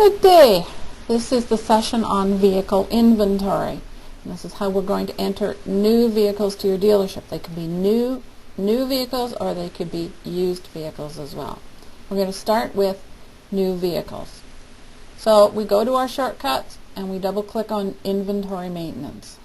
Good day. This is the session on vehicle inventory. And this is how we're going to enter new vehicles to your dealership. They could be new vehicles, or they could be used vehicles as well. We're going to start with new vehicles. So we go to our shortcuts and we double click on inventory maintenance.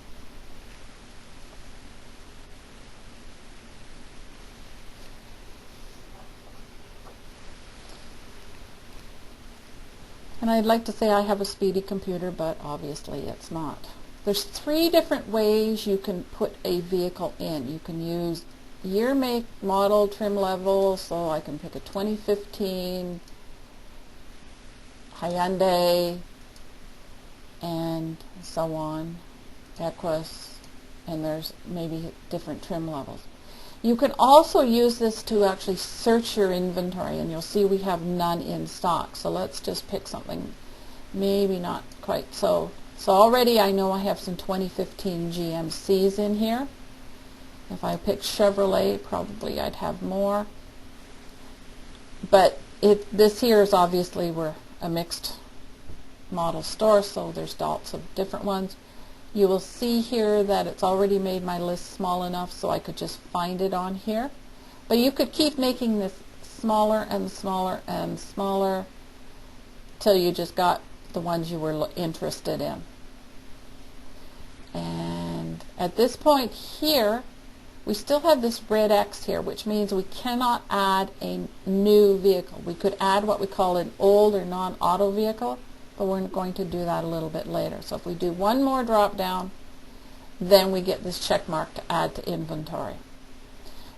And I'd like to say I have a speedy computer, but obviously it's not. There's 3 different ways you can put a vehicle in. You can use year, make, model, trim level, so I can pick a 2015 Hyundai and so on, Equus, and there's maybe different trim levels. You can also use this to actually search your inventory, and you'll see we have none in stock. So let's just pick something maybe not quite so. So already I know I have some 2015 GMCs in here. If I pick Chevrolet, probably I'd have more. But this here is obviously, we're a mixed model store, so there's lots of different ones. You will see here that it's already made my list small enough so I could just find it on here. But you could keep making this smaller and smaller and smaller till you just got the ones you were interested in. And at this point here, we still have this red X here, which means we cannot add a new vehicle. We could add what we call an old or non-auto vehicle, but we're going to do that a little bit later. So if we do one more drop down, then we get this check mark to add to inventory.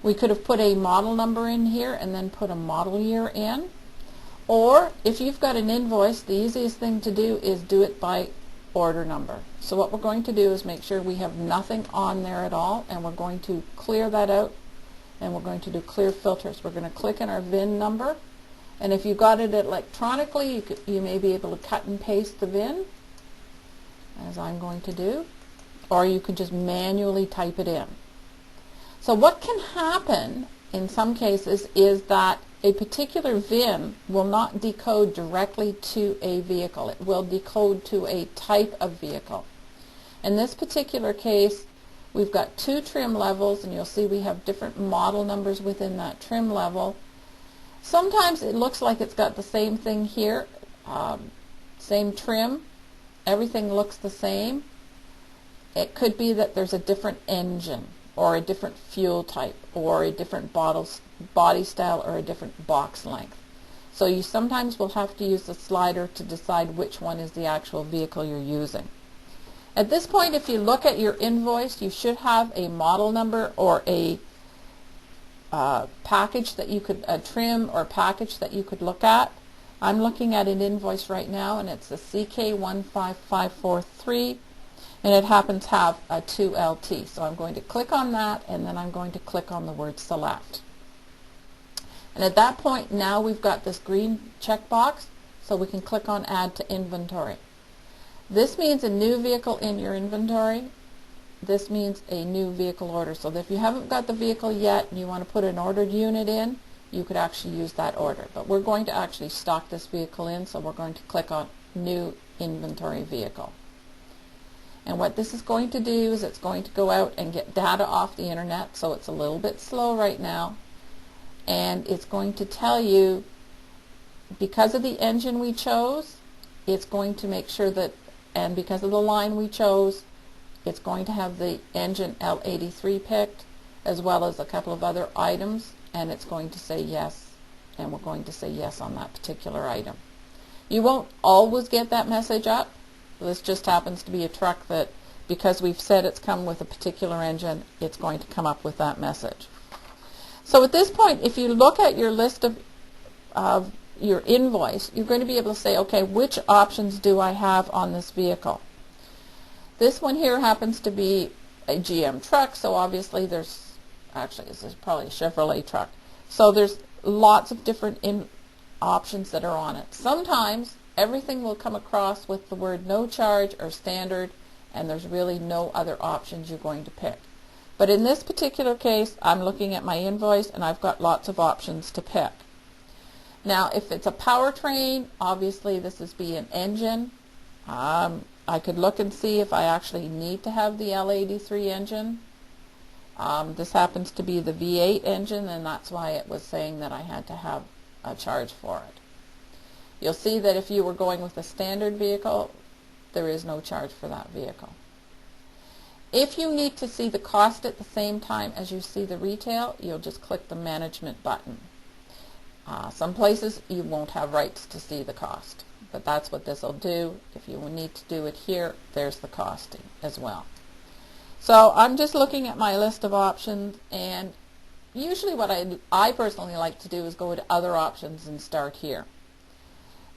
We could have put a model number in here and then put a model year in. Or if you've got an invoice, the easiest thing to do is do it by order number. So what we're going to do is make sure we have nothing on there at all, and we're going to clear that out, and we're going to do clear filters. We're going to click on our VIN number. And if you got it electronically, you may be able to cut and paste the VIN, as I'm going to do, or you could just manually type it in. So what can happen in some cases is that a particular VIN will not decode directly to a vehicle. It will decode to a type of vehicle. In this particular case, we've got 2 trim levels, and you'll see we have different model numbers within that trim level. Sometimes it looks like it's got the same thing here, same trim, everything looks the same. It could be that there's a different engine, or a different fuel type, or a different body style, or a different box length. So you sometimes will have to use the slider to decide which one is the actual vehicle you're using. At this point, if you look at your invoice, you should have a model number or a package that you could, a trim or package that you could look at. I'm looking at an invoice right now, and it's the CK15543, and it happens to have a 2LT. So I'm going to click on that, and then I'm going to click on the word select. And at that point, now we've got this green checkbox, so we can click on add to inventory. This means a new vehicle in your inventory. This means a new vehicle order. So that if you haven't got the vehicle yet and you want to put an ordered unit in, you could actually use that order. But we're going to actually stock this vehicle in, so we're going to click on new inventory vehicle. And what this is going to do is it's going to go out and get data off the internet, so it's a little bit slow right now. And it's going to tell you, because of the engine we chose, it's going to make sure that, and because of the line we chose, it's going to have the engine L83 picked, as well as a couple of other items, and it's going to say yes, and we're going to say yes on that particular item. You won't always get that message up. This just happens to be a truck that, because we've said it's come with a particular engine, it's going to come up with that message. So at this point, if you look at your list of your invoice, you're going to be able to say, okay, which options do I have on this vehicle? This one here happens to be a GM truck, so obviously this is probably a Chevrolet truck. So there's lots of different options that are on it. Sometimes everything will come across with the word no charge or standard, and there's really no other options you're going to pick. But in this particular case, I'm looking at my invoice, and I've got lots of options to pick. Now, if it's a powertrain, obviously this is be an engine. I could look and see if I actually need to have the L83 engine. This happens to be the V8 engine, and that's why it was saying that I had to have a charge for it. You'll see that if you were going with a standard vehicle, there is no charge for that vehicle. If you need to see the cost at the same time as you see the retail, you'll just click the management button. Some places you won't have rights to see the cost, but that's what this will do. If you need to do it here, there's the costing as well. So I'm just looking at my list of options, and usually what I personally like to do is go to other options and start here.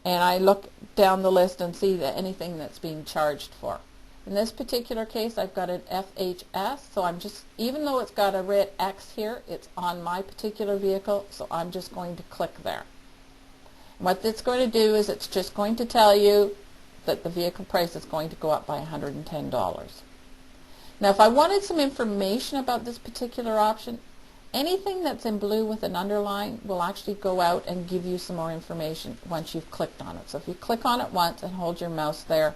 And I look down the list and see that anything that's being charged for. In this particular case, I've got an FHS, so I'm just, even though it's got a red X here, it's on my particular vehicle, so I'm just going to click there. What it's going to do is it's just going to tell you that the vehicle price is going to go up by $110. Now, if I wanted some information about this particular option, anything that's in blue with an underline will actually go out and give you some more information once you've clicked on it. So if you click on it once and hold your mouse there,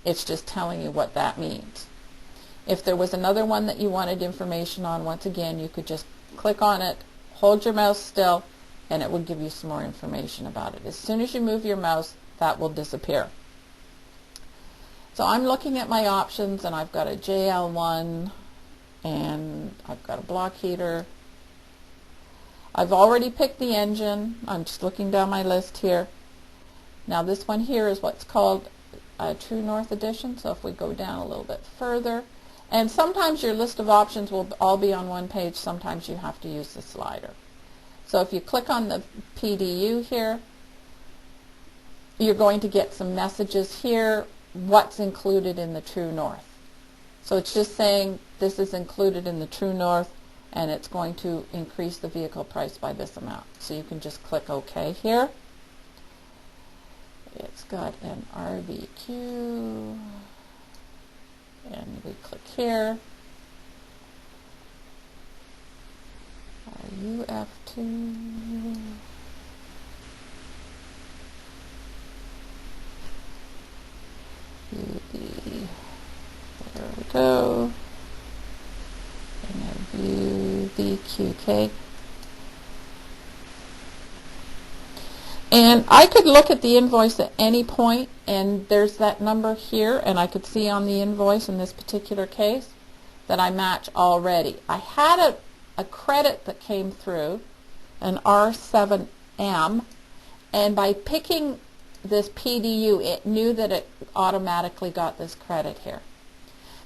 it's just telling you what that means. If there was another one that you wanted information on, once again, you could just click on it, hold your mouse still, and it will give you some more information about it. As soon as you move your mouse, that will disappear. So I'm looking at my options, and I've got a JL1, and I've got a block heater. I've already picked the engine. I'm just looking down my list here. Now this one here is what's called a True North Edition, so if we go down a little bit further, and sometimes your list of options will all be on one page, sometimes you have to use the slider. So if you click on the PDU here, you're going to get some messages here, what's included in the True North. So it's just saying this is included in the True North, and it's going to increase the vehicle price by this amount. So you can just click OK here. It's got an RVQ, and we click here. UF2. There we go. And then view the QK. And I could look at the invoice at any point, and there's that number here, and I could see on the invoice in this particular case that I match already. I had a credit that came through, an R7M, and by picking this PDU, it knew that it automatically got this credit here.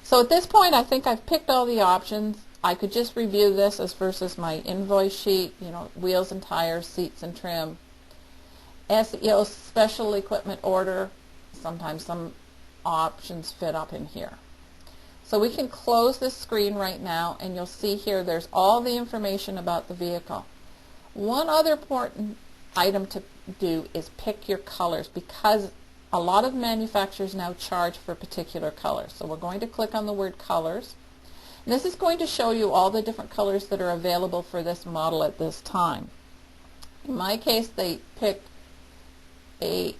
So at this point, I think I've picked all the options. I could just review this as versus my invoice sheet, you know, wheels and tires, seats and trim. SEO special equipment order, sometimes some options fit up in here. So we can close this screen right now, and you'll see here there's all the information about the vehicle. One other important item to do is pick your colors, because a lot of manufacturers now charge for particular colors. So we're going to click on the word colors. And this is going to show you all the different colors that are available for this model at this time. In my case, they picked a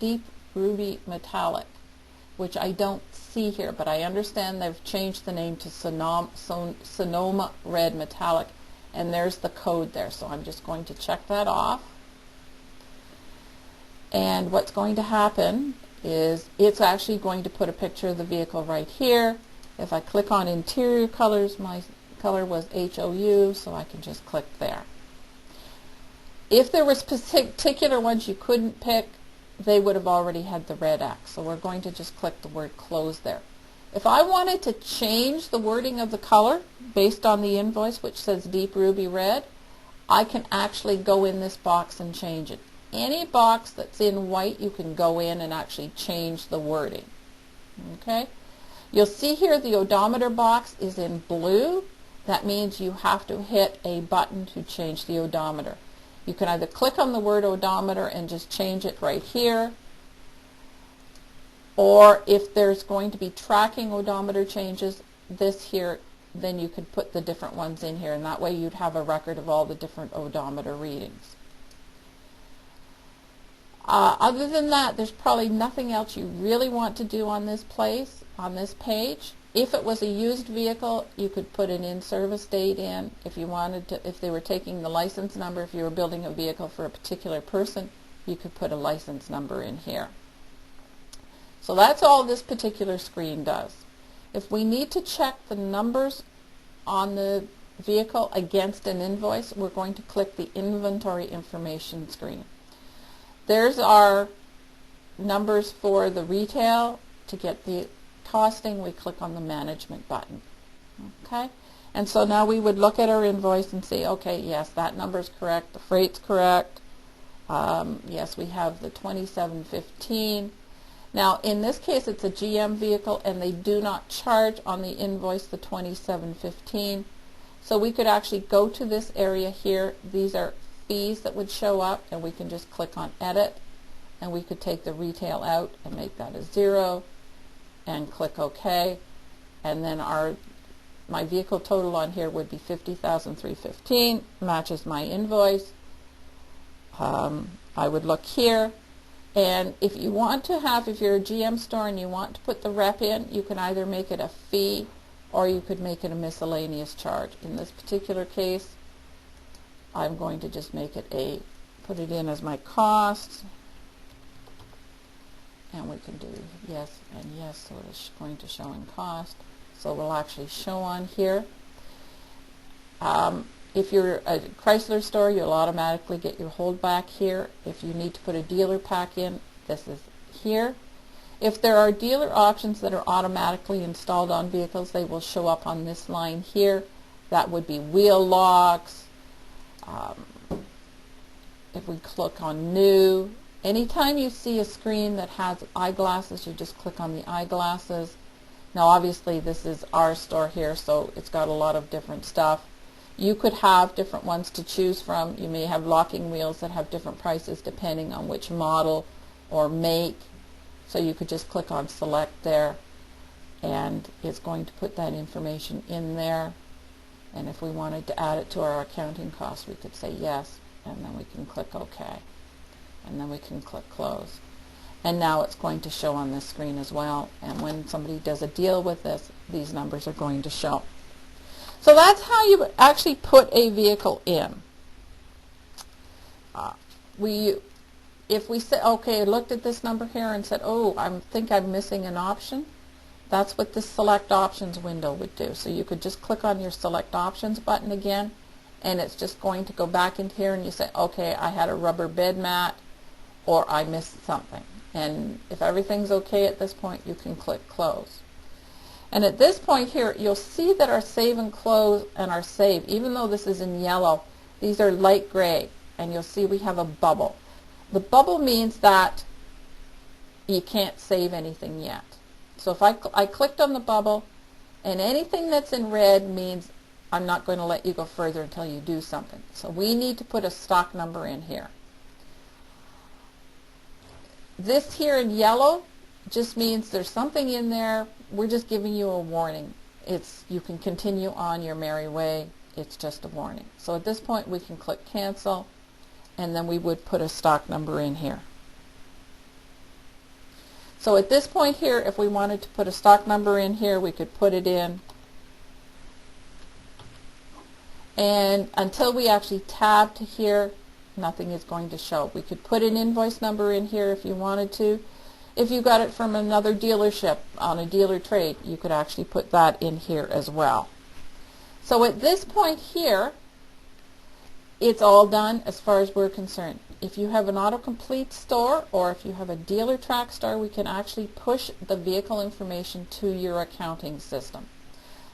deep ruby metallic, which I don't see here, but I understand they've changed the name to Sonoma red metallic, and there's the code there. So I'm just going to check that off. And what's going to happen is it's actually going to put a picture of the vehicle right here. If I click on interior colors, my color was HOU, so I can just click there. If there was particular ones you couldn't pick, they would have already had the red X. So we're going to just click the word close there. If I wanted to change the wording of the color based on the invoice, which says deep ruby red, I can actually go in this box and change it. Any box that's in white, you can go in and actually change the wording. Okay? You'll see here the odometer box is in blue. That means you have to hit a button to change the odometer. You can either click on the word odometer and just change it right here, or if there's going to be tracking odometer changes, this here then you could put the different ones in here, and that way you'd have a record of all the different odometer readings. Other than that, there's probably nothing else you really want to do on this page. If it was a used vehicle, you could put an in-service date in. If you wanted to, if they were taking the license number, if you were building a vehicle for a particular person, you could put a license number in here. So that's all this particular screen does. If we need to check the numbers on the vehicle against an invoice, we're going to click the inventory information screen. There's our numbers for the retail. To get the costing, we click on the management button. Okay, and so now we would look at our invoice and say, okay, yes, that number's correct, the freight's correct. Yes, we have the 2715. Now, in this case, it's a GM vehicle, and they do not charge on the invoice the 2715. So we could actually go to this area here. These are fees that would show up, and we can just click on Edit, and we could take the retail out and make that a 0, and click OK. And then my vehicle total on here would be $50,315, matches my invoice. I would look here. And if you want to have, if you're a GM store and you want to put the rep in, you can either make it a fee or you could make it a miscellaneous charge. In this particular case, I'm going to just make it put it in as my cost. And we can do yes and yes, so it's going to show in cost. So we'll actually show on here. If you're a Chrysler store, you'll automatically get your holdback here. If you need to put a dealer pack in, this is here. If there are dealer options that are automatically installed on vehicles, they will show up on this line here. That would be wheel locks. If we click on new, anytime you see a screen that has eyeglasses, you just click on the eyeglasses. Now obviously this is our store here, so it's got a lot of different stuff. You could have different ones to choose from. You may have locking wheels that have different prices depending on which model or make. So you could just click on select there, and it's going to put that information in there. And if we wanted to add it to our accounting costs, we could say yes, and then we can click OK. And then we can click close. And now it's going to show on this screen as well. And when somebody does a deal with this, these numbers are going to show. So that's how you actually put a vehicle in. If we say, okay, I looked at this number here and said, oh, I think I'm missing an option, that's what the Select Options window would do. So you could just click on your Select Options button again, and it's just going to go back into here, and you say, okay, I had a rubber bed mat, or I missed something. And if everything's okay at this point, you can click Close. And at this point here, you'll see that our Save and Close and our Save, even though this is in yellow, these are light gray, and you'll see we have a bubble. The bubble means that you can't save anything yet. So if I clicked on the bubble, and anything that's in red means I'm not going to let you go further until you do something. So we need to put a stock number in here. This here in yellow just means there's something in there. We're just giving you a warning. You can continue on your merry way. It's just a warning. So at this point we can click cancel, and then we would put a stock number in here. So at this point here, if we wanted to put a stock number in here, we could put it in. And until we actually tab to here, nothing is going to show. We could put an invoice number in here if you wanted to. If you got it from another dealership on a dealer trade, you could actually put that in here as well. So at this point here, it's all done as far as we're concerned. If you have an autocomplete store or if you have a dealer track store, we can actually push the vehicle information to your accounting system.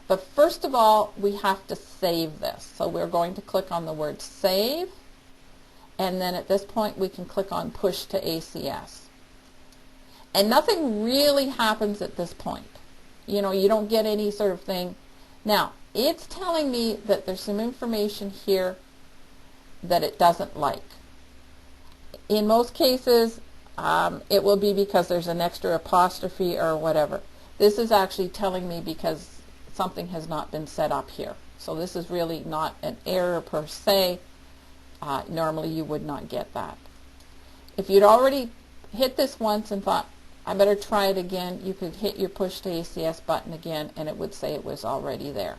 But first of all, we have to save this. So we're going to click on the word Save, and then at this point we can click on Push to ACS. And nothing really happens at this point. You know, you don't get any sort of thing. Now, it's telling me that there's some information here that it doesn't like. In most cases, it will be because there's an extra apostrophe or whatever. This is actually telling me because something has not been set up here. So this is really not an error per se. Normally you would not get that. If you'd already hit this once and thought, I better try it again, you could hit your push to ACS button again and it would say it was already there.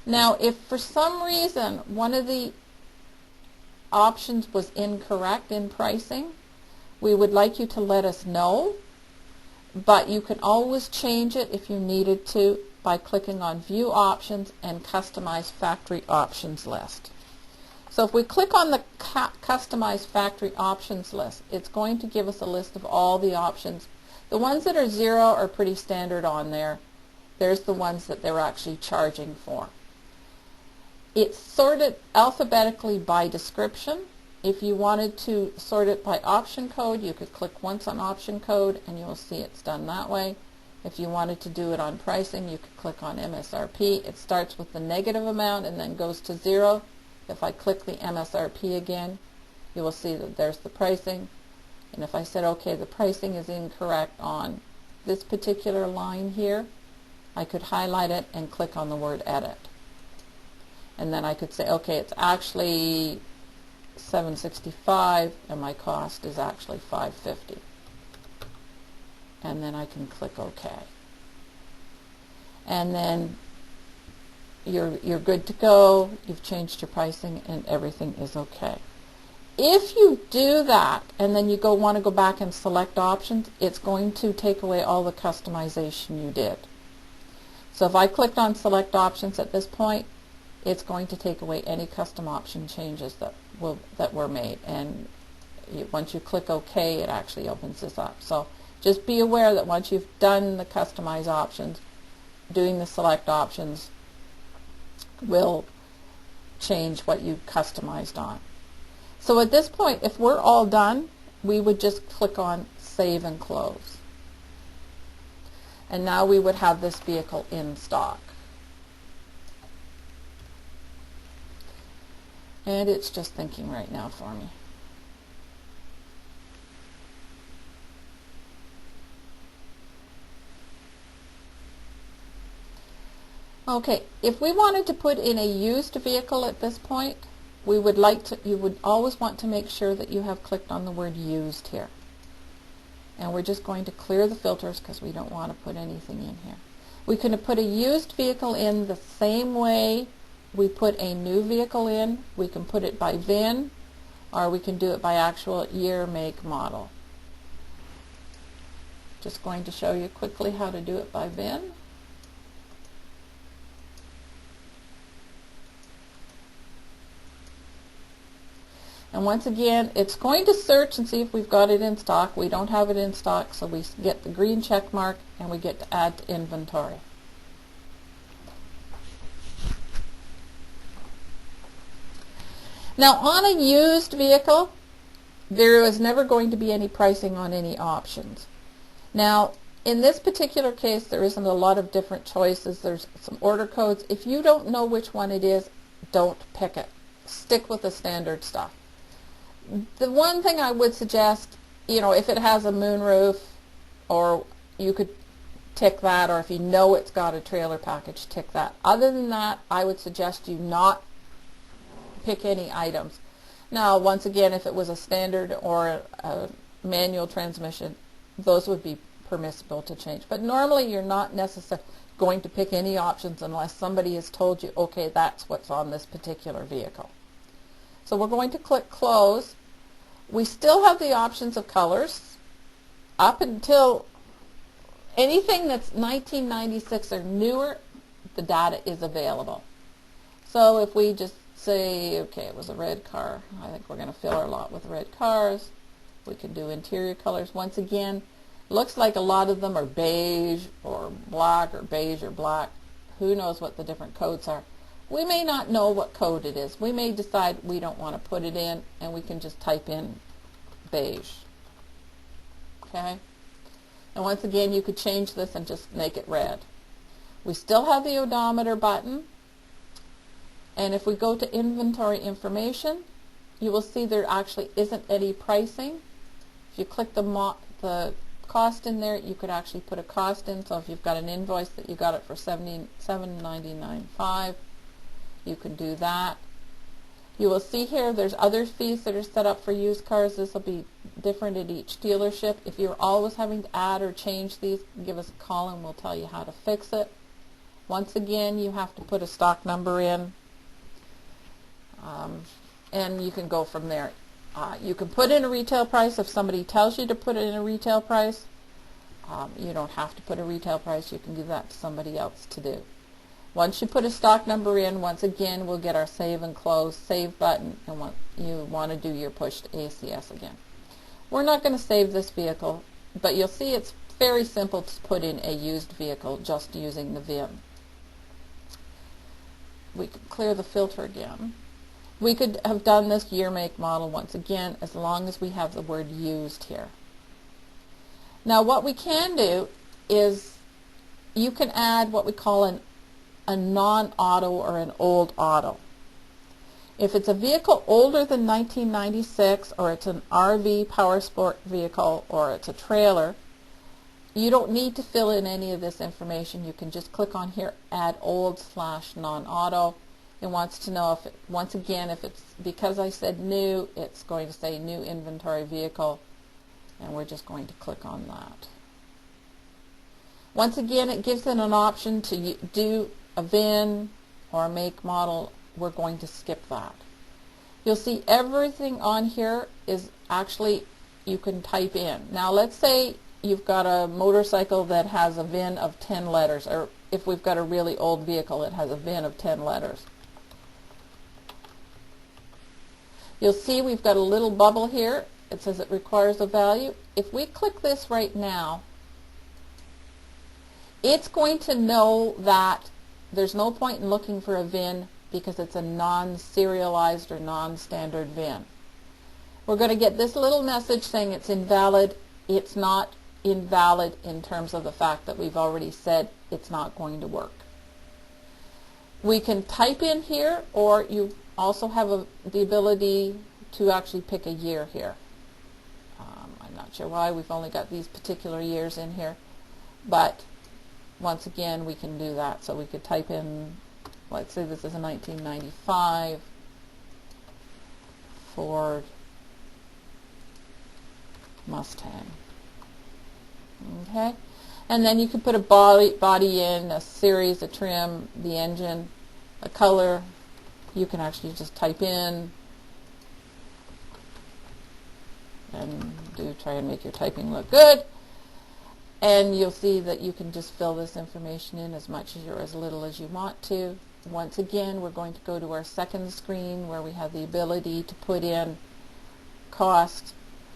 Now if for some reason one of the options was incorrect in pricing, we would like you to let us know, but you can always change it if you needed to by clicking on View Options and Customize Factory Options List. So if we click on the Customize Factory Options list, it's going to give us a list of all the options. The ones that are 0 are pretty standard on there. There's the ones that they're actually charging for. It's sorted alphabetically by description. If you wanted to sort it by option code, you could click once on option code and you'll see it's done that way. If you wanted to do it on pricing, you could click on MSRP. It starts with the negative amount and then goes to 0. If I click the MSRP again, you will see that there's the pricing. And if I said, okay, the pricing is incorrect on this particular line here, I could highlight it and click on the word edit. And then I could say, okay, it's actually $765 and my cost is actually $550. And then I can click OK. And then you're good to go. You've changed your pricing and everything is okay. If you do that and then you want to go back and select options, it's going to take away all the customization you did. So if I clicked on select options at this point, it's going to take away any custom option changes that were made, and once you click OK, it actually opens this up. So just be aware that once you've done the customize options, doing the select options will change what you customized on. So at this point, if we're all done, we would just click on Save and Close. And now we would have this vehicle in stock. And it's just thinking right now for me. Okay, if we wanted to put in a used vehicle at this point, you would always want to make sure that you have clicked on the word used here. And we're just going to clear the filters because we don't want to put anything in here. We can put a used vehicle in the same way we put a new vehicle in. We can put it by VIN, or we can do it by actual year, make, model. Just going to show you quickly how to do it by VIN. And once again, it's going to search and see if we've got it in stock. We don't have it in stock, so we get the green check mark and we get to add to inventory. Now on a used vehicle, there is never going to be any pricing on any options. Now in this particular case, there isn't a lot of different choices. There's some order codes. If you don't know which one it is, don't pick it. Stick with the standard stuff. The one thing I would suggest, if it has a moonroof, or you could tick that, or if you know it's got a trailer package, tick that. Other than that, I would suggest you not pick any items. Now, once again, if it was a standard or a manual transmission, those would be permissible to change. But normally, you're not necessarily going to pick any options unless somebody has told you, okay, that's what's on this particular vehicle. So we're going to click Close. We still have the options of colors up until anything that's 1996 or newer. The data is available. So if we just say, okay, it was a red car, I think we're going to fill our lot with red cars. We can do interior colors. Once again, looks like a lot of them are beige or black or beige or black. Who knows what the different codes are. We may not know what code it is. We may decide we don't want to put it in, and we can just type in beige. Okay? And once again, you could change this and just make it red. We still have the odometer button. And if we go to inventory information, you will see there actually isn't any pricing. If you click the cost in there, you could actually put a cost in. So if you've got an invoice that you got it for $77.99.5, you can do that. You will see here there's other fees that are set up for used cars. This will be different at each dealership. If you're always having to add or change these, give us a call and we'll tell you how to fix it. Once again, you have to put a stock number in, and you can go from there. You can put in a retail price if somebody tells you to put in a retail price. You don't have to put a retail price. You can give that to somebody else to do. Once you put a stock number in, once again, we'll get our save and close save button, and you want to do your push to ACS again. We're not going to save this vehicle, but you'll see it's very simple to put in a used vehicle just using the VIN. We can clear the filter again. We could have done this year, make, model once again, as long as we have the word used here. Now what we can do is you can add what we call a non-auto or an old auto. If it's a vehicle older than 1996, or it's an RV power sport vehicle, or it's a trailer, you don't need to fill in any of this information. You can just click on here, add old/non-auto. It wants to know if, once again, if it's, because I said new, it's going to say new inventory vehicle, and we're just going to click on that. Once again, it gives it an option to do a VIN or a make, model. We're going to skip that. You'll see everything on here is actually, you can type in. Now let's say you've got a motorcycle that has a VIN of 10 letters, or if we've got a really old vehicle, it has a VIN of 10 letters. You'll see we've got a little bubble here. It says it requires a value. If we click this right now, it's going to know that there's no point in looking for a VIN because it's a non-serialized or non-standard VIN. We're going to get this little message saying it's invalid. It's not invalid in terms of the fact that we've already said it's not going to work. We can type in here, or you also have the ability to actually pick a year here. I'm not sure why we've only got these particular years in here, but once again we can do that. So we could type in, let's say this is a 1995 Ford Mustang. Okay, and then you could put a body in, a series, a trim, the engine, a color. You can actually just type in and try and make your typing look good, and you'll see that you can just fill this information in as much or as little as you want to. Once again, we're going to go to our second screen where we have the ability to put in cost,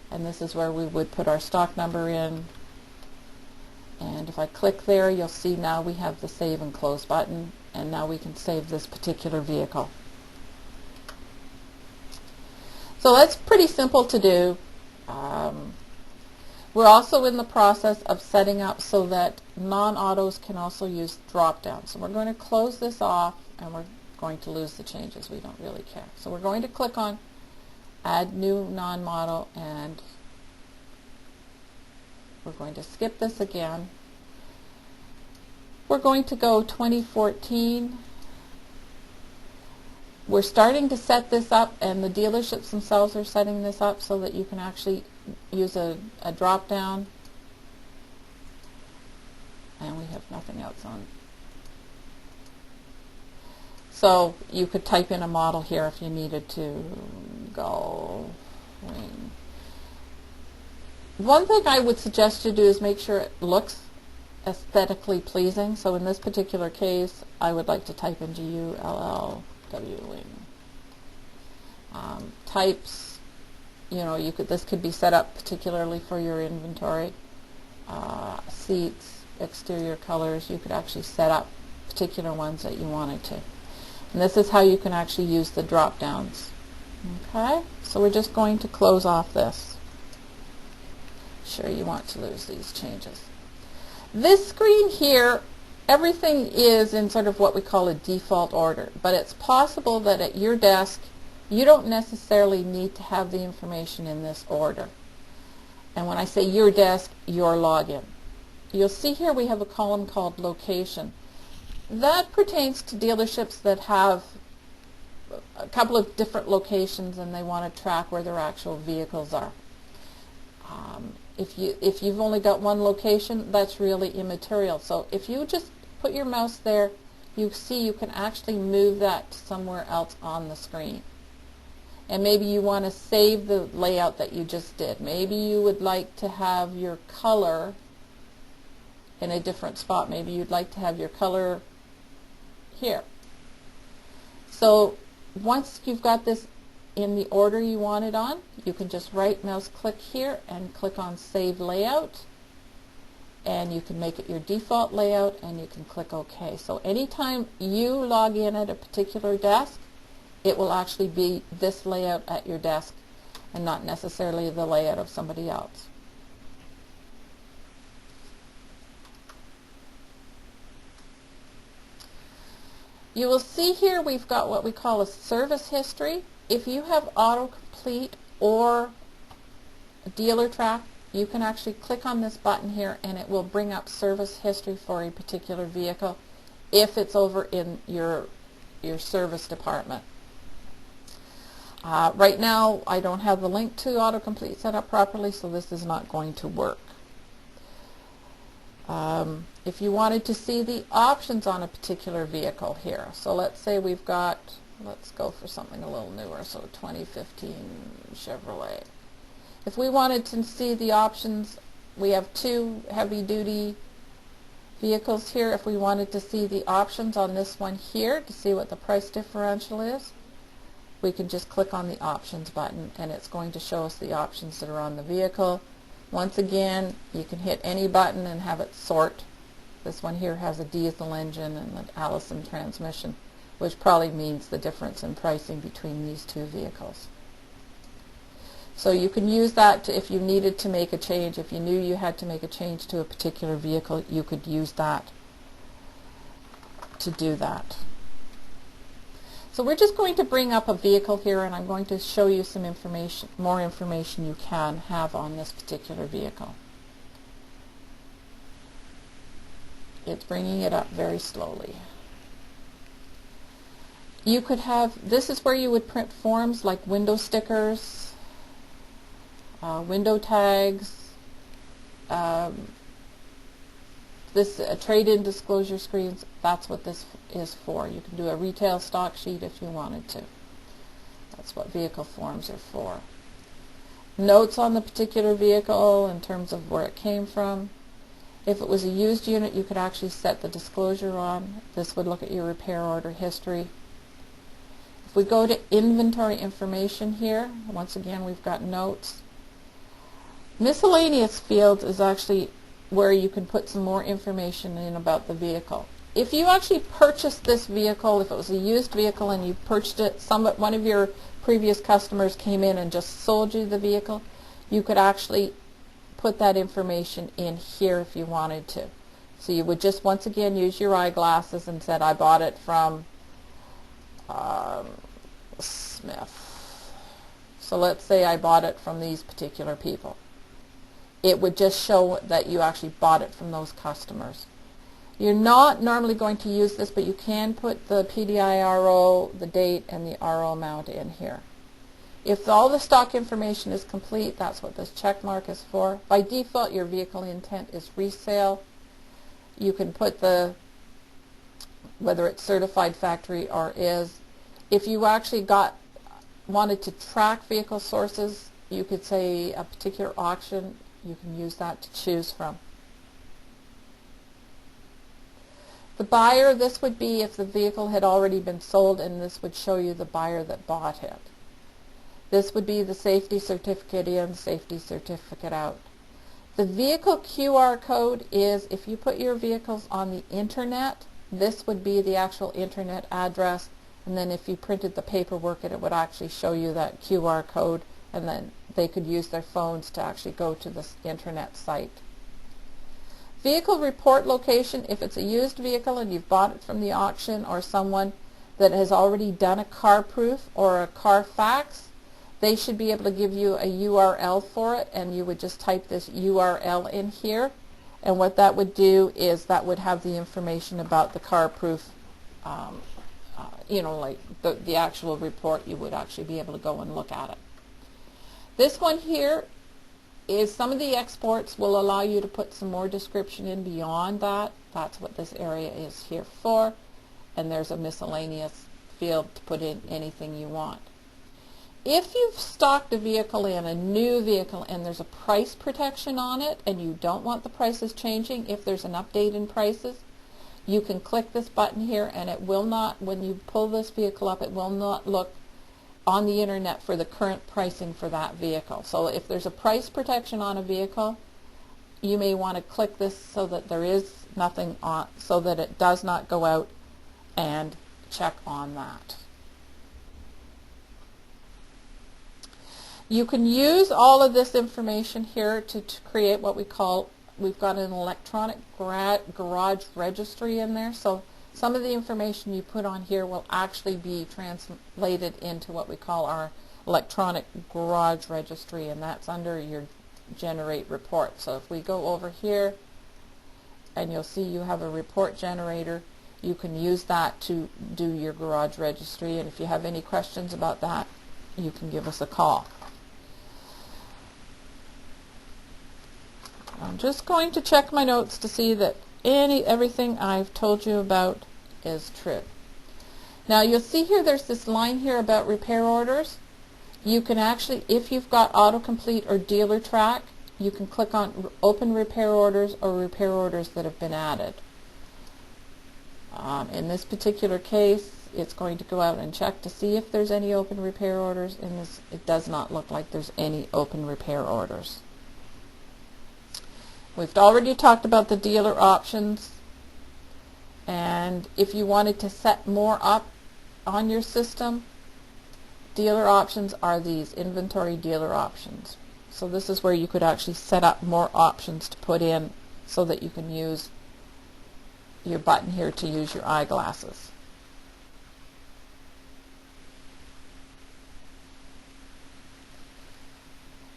and this is where we would put our stock number in. And if I click there, you'll see now we have the save and close button, and now we can save this particular vehicle. So that's pretty simple to do. We're also in the process of setting up so that non-autos can also use drop-downs. So we're going to close this off, and we're going to lose the changes. We don't really care. So we're going to click on Add New Non-Model, and we're going to skip this again. We're going to go 2014. We're starting to set this up, and the dealerships themselves are setting this up so that you can actually use a drop down, and we have nothing else on. So you could type in a model here if you needed to go. One thing I would suggest you do is make sure it looks aesthetically pleasing. So in this particular case, I would like to type in GULLW. Types, you know, this could be set up particularly for your inventory. Seats, exterior colors, you could actually set up particular ones that you wanted to. And this is how you can actually use the drop downs. Okay, so we're just going to close off this. Sure, you want to lose these changes. This screen here, everything is in sort of what we call a default order, but it's possible that at your desk you don't necessarily need to have the information in this order. And when I say your desk, your login. You'll see here we have a column called location. That pertains to dealerships that have a couple of different locations and they want to track where their actual vehicles are. If you've only got one location, that's really immaterial. So if you just put your mouse there, you see you can actually move that to somewhere else on the screen. And maybe you want to save the layout that you just did. Maybe you would like to have your color in a different spot. Maybe you'd like to have your color here. So once you've got this in the order you want it on, you can just right mouse click here and click on Save Layout, and you can make it your default layout and you can click OK. So anytime you log in at a particular desk, it will actually be this layout at your desk and not necessarily the layout of somebody else. You will see here we've got what we call a service history. If you have autocomplete or Dealertrack, you can actually click on this button here and it will bring up service history for a particular vehicle if it's over in your service department. Right now I don't have the link to autocomplete set up properly, so this is not going to work. If you wanted to see the options on a particular vehicle here, so let's say we've got, let's go for something a little newer, so 2015 Chevrolet. If we wanted to see the options, we have two heavy-duty vehicles here. If we wanted to see the options on this one here to see what the price differential is, we can just click on the options button and it's going to show us the options that are on the vehicle. Once again, you can hit any button and have it sort. This one here has a diesel engine and an Allison transmission, which probably means the difference in pricing between these two vehicles. So you can use that to, if you needed to make a change, if you knew you had to make a change to a particular vehicle, you could use that to do that. So we're just going to bring up a vehicle here and I'm going to show you some information, more information you can have on this particular vehicle. It's bringing it up very slowly. You could have, this is where you would print forms like window stickers, window tags, trade-in disclosure screens. That's what this is for. You can do a retail stock sheet if you wanted to. That's what vehicle forms are for. Notes on the particular vehicle in terms of where it came from. If it was a used unit, you could actually set the disclosure on. This would look at your repair order history. If we go to inventory information here, once again we've got notes. Miscellaneous fields is actually where you can put some more information in about the vehicle. If you actually purchased this vehicle, if it was a used vehicle and you purchased it, one of your previous customers came in and just sold you the vehicle, you could actually put that information in here if you wanted to. So you would just once again use your eyeglasses and said, I bought it from Smith. So let's say I bought it from these particular people. It would just show that you actually bought it from those customers. You're not normally going to use this, but you can put the PDI RO, the date, and the RO amount in here. If all the stock information is complete, that's what this check mark is for. By default, your vehicle intent is resale. You can put whether it's certified factory or is. If you actually wanted to track vehicle sources, you could say a particular auction. You can use that to choose from. The buyer, this would be if the vehicle had already been sold, and this would show you the buyer that bought it. This would be the safety certificate in, safety certificate out. The vehicle QR code is if you put your vehicles on the internet, this would be the actual internet address, and then if you printed the paperwork, it would actually show you that QR code, and then they could use their phones to actually go to this internet site. Vehicle report location, if it's a used vehicle and you've bought it from the auction or someone that has already done a car proof or a Carfax, they should be able to give you a URL for it, and you would just type this URL in here, and what that would do is that would have the information about the CarProof, you know, like the actual report. You would actually be able to go and look at it. This one here is some of the exports will allow you to put some more description in beyond that. That's what this area is here for, and there's a miscellaneous field to put in anything you want. If you've stocked a vehicle in, a new vehicle, and there's a price protection on it and you don't want the prices changing, if there's an update in prices, you can click this button here and it will not, when you pull this vehicle up, it will not look on the internet for the current pricing for that vehicle. So if there's a price protection on a vehicle, you may want to click this so that there is nothing on, so that it does not go out and check on that. You can use all of this information here to create what we call, we've got an electronic garage registry in there, so some of the information you put on here will actually be translated into what we call our electronic garage registry, and that's under your generate report. So if we go over here, and you'll see you have a report generator, you can use that to do your garage registry, and if you have any questions about that, you can give us a call. I'm just going to check my notes to see that everything I've told you about is true. Now you'll see here there's this line here about repair orders. You can actually, if you've got autocomplete or dealer track, you can click on open repair orders or repair orders that have been added. In this particular case, it's going to go out and check to see if there's any open repair orders. In this, it does not look like there's any open repair orders. We've already talked about the dealer options, and if you wanted to set more up on your system, dealer options are these inventory dealer options. So this is where you could actually set up more options to put in so that you can use your button here to use your eyeglasses.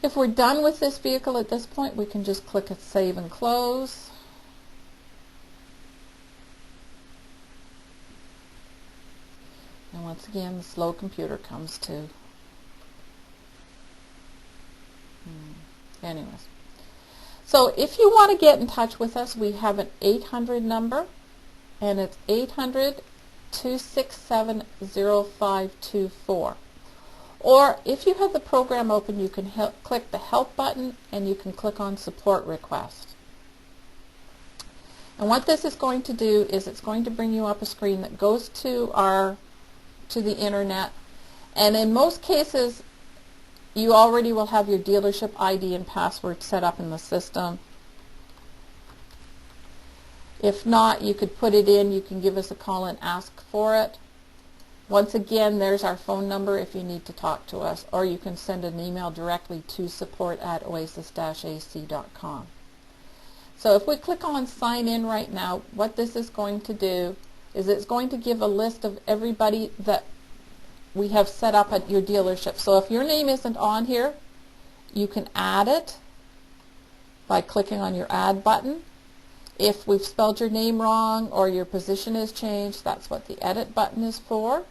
If we're done with this vehicle at this point, we can just click Save and Close. And once again, the slow computer comes to. Anyways. So if you want to get in touch with us, we have an 800 number, and it's 800-267-0524. Or if you have the program open, you can click the Help button and you can click on Support Request. And what this is going to do is it's going to bring you up a screen that goes to the internet, and in most cases you already will have your dealership ID and password set up in the system. If not, you could put it in, you can give us a call and ask for it. Once again, there's our phone number if you need to talk to us, or you can send an email directly to support@oasis-ac.com. So if we click on Sign In right now, what this is going to do is it's going to give a list of everybody that we have set up at your dealership. So if your name isn't on here, you can add it by clicking on your Add button. If we've spelled your name wrong or your position has changed, that's what the Edit button is for.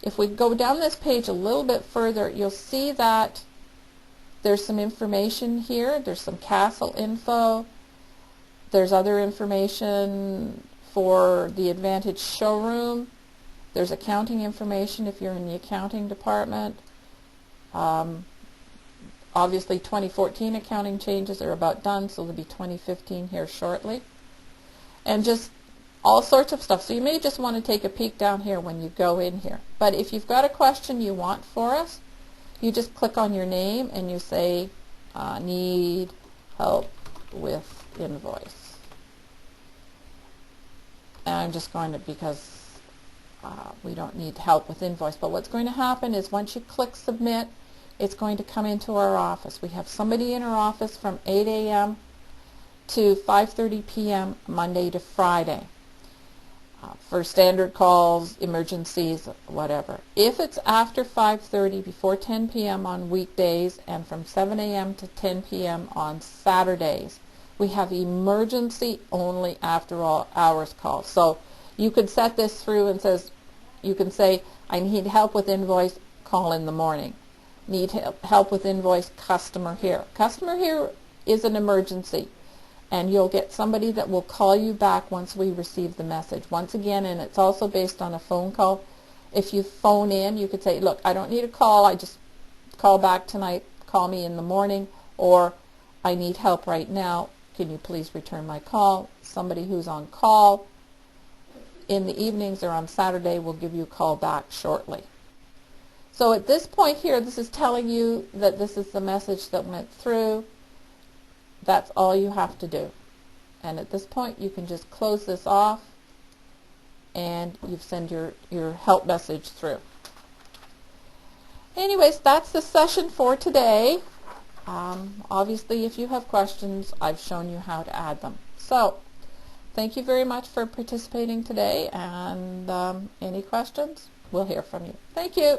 If we go down this page a little bit further, you'll see that there's some information here. There's some Castle info. There's other information for the Advantage showroom. There's accounting information if you're in the accounting department. Obviously 2014 accounting changes are about done, so there'll be 2015 here shortly. And just all sorts of stuff. So you may just want to take a peek down here when you go in here. But if you've got a question you want for us, you just click on your name and you say, need help with invoice. And I'm just going to, because we don't need help with invoice, but what's going to happen is once you click submit, it's going to come into our office. We have somebody in our office from 8 a.m. to 5:30 p.m. Monday to Friday. for standard calls, emergencies, whatever. If it's after 5:30, before 10 p.m. on weekdays, and from 7 a.m. to 10 p.m. on Saturdays, we have emergency only after all hours calls. So you could set this through and you can say, I need help with invoice, call in the morning. Need help with invoice, customer here. Customer here is an emergency, and you'll get somebody that will call you back once we receive the message. Once again, and it's also based on a phone call. If you phone in, you could say, look, I don't need a call, I just call back tonight, call me in the morning, or I need help right now, can you please return my call? Somebody who's on call in the evenings or on Saturday will give you a call back shortly. So at this point here, this is telling you that this is the message that went through. That's all you have to do. And at this point, you can just close this off, and you've sent your help message through. Anyways, that's the session for today. Obviously, if you have questions, I've shown you how to add them. So, thank you very much for participating today, and any questions, we'll hear from you. Thank you.